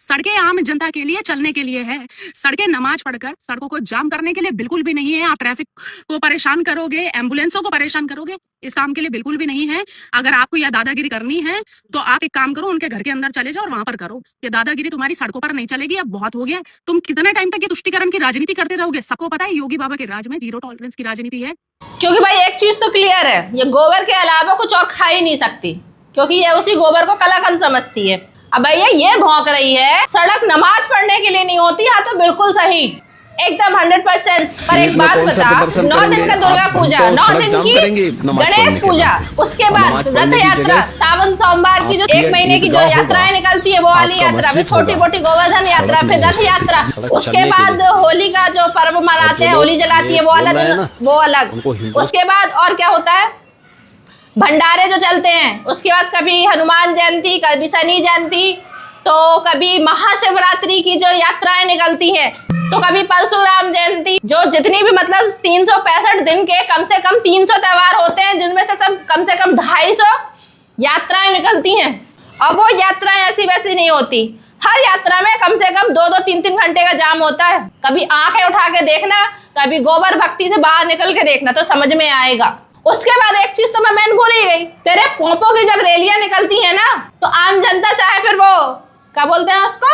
सड़कें आम जनता के लिए चलने के लिए है। सड़कें नमाज पढ़कर सड़कों को जाम करने के लिए बिल्कुल भी नहीं है। आप ट्रैफिक को परेशान करोगे, एम्बुलेंसों को परेशान करोगे, इस काम के लिए बिल्कुल भी नहीं है। अगर आपको यह दादागिरी करनी है तो आप एक काम करो, उनके घर के अंदर चले जाओ और वहां पर करो। ये दादागिरी तुम्हारी सड़कों पर नहीं चलेगी, अब बहुत हो गया। तुम कितने टाइम तक ये तुष्टीकरण की राजनीति करते रहोगे? सबको पता है योगी बाबा के राज में जीरो टॉलरेंस की राजनीति है। क्योंकि भाई एक चीज तो क्लियर है, ये गोबर के अलावा कुछ और खा ही नहीं सकती, क्योंकि ये उसी गोबर को कलाकंद समझती है। अब भैया ये भौंक रही है सड़क नमाज पढ़ने के लिए नहीं होती। हाँ तो बिल्कुल सही, एकदम 100%। पर एक बात बता, 9 दिन का दुर्गा पूजा, 9 दिन की गणेश पूजा, उसके बाद रथ यात्रा, सावन सोमवार की जो 1 महीने की जो यात्राएं निकलती है वो वाली यात्रा, फिर छोटी मोटी गोवर्धन यात्रा, फिर रथ यात्रा, उसके बाद होली का जो पर्व मनाते हैं, होली जलाती है वो अलग, वो अलग। उसके बाद और क्या होता है, भंडारे जो चलते हैं, उसके बाद कभी हनुमान जयंती, कभी शनि जयंती, तो कभी महाशिवरात्रि की जो यात्राएं निकलती हैं, तो कभी परशुराम जयंती, जो जितनी भी मतलब 365 दिन के कम से कम 300 त्योहार होते हैं, जिनमें से सब कम से कम 250 यात्राएं निकलती हैं। और वो यात्राएं ऐसी वैसी नहीं होती, हर यात्रा में कम से कम 2-2, 3-3 घंटे का जाम होता है। कभी आंखें उठा के देखना, कभी गोबर भक्ति से बाहर निकल के देखना, तो समझ में आएगा। उसके बाद एक चीज तो मैं भूल ही गई, तेरे पोंपों की जब रैलियां निकलती है ना, तो आम जनता चाहे फिर वो क्या बोलते हैं उसको,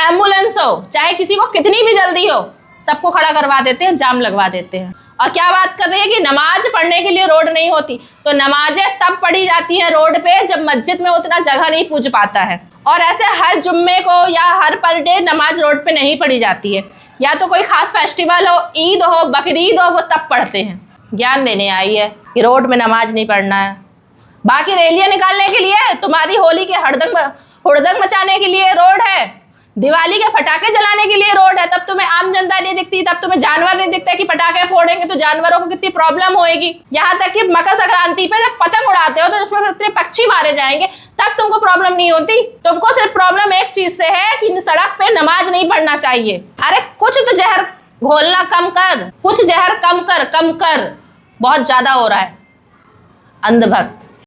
एम्बुलेंस हो, चाहे किसी को कितनी भी जल्दी हो, सबको खड़ा करवा देते हैं, जाम लगवा देते हैं। और क्या बात कर रही है कि नमाज पढ़ने के लिए रोड नहीं होती, तो नमाजें तब पढ़ी जाती हैं रोड पे जब मस्जिद में उतना जगह नहीं पूछ पाता है। और ऐसे हर जुम्मे को या हर पर डे नमाज रोड पे नहीं पढ़ी जाती है, या तो कोई खास फेस्टिवल हो, ईद हो, बकरीद हो, वो तब पढ़ते हैं। ज्ञान देने आई है कि रोड में नमाज नहीं पढ़ना है। बाकी रैलियां निकालने के लिए, तुम्हारी होली के हुड़दंग मचाने के लिए रोड है, दिवाली के पटाखे जलाने के लिए रोड है, तब तुम्हें आम जनता नहीं दिखती, तब तुम्हें जानवर नहीं दिखते कि पटाखे फोड़ेंगे तो जानवरों को कितनी प्रॉब्लम होएगी। यहाँ तक कि मकर संक्रांति पे जब पतंग उड़ाते हो तो उसमें कितने पक्षी मारे जाएंगे, तब तुमको प्रॉब्लम नहीं होती। तुमको सिर्फ प्रॉब्लम एक चीज से है कि सड़क पे नमाज नहीं पढ़ना चाहिए। अरे कुछ तो जहर घोलना कम कर, कुछ जहर कम कर, बहुत ज्यादा हो रहा है। अंधभक्त।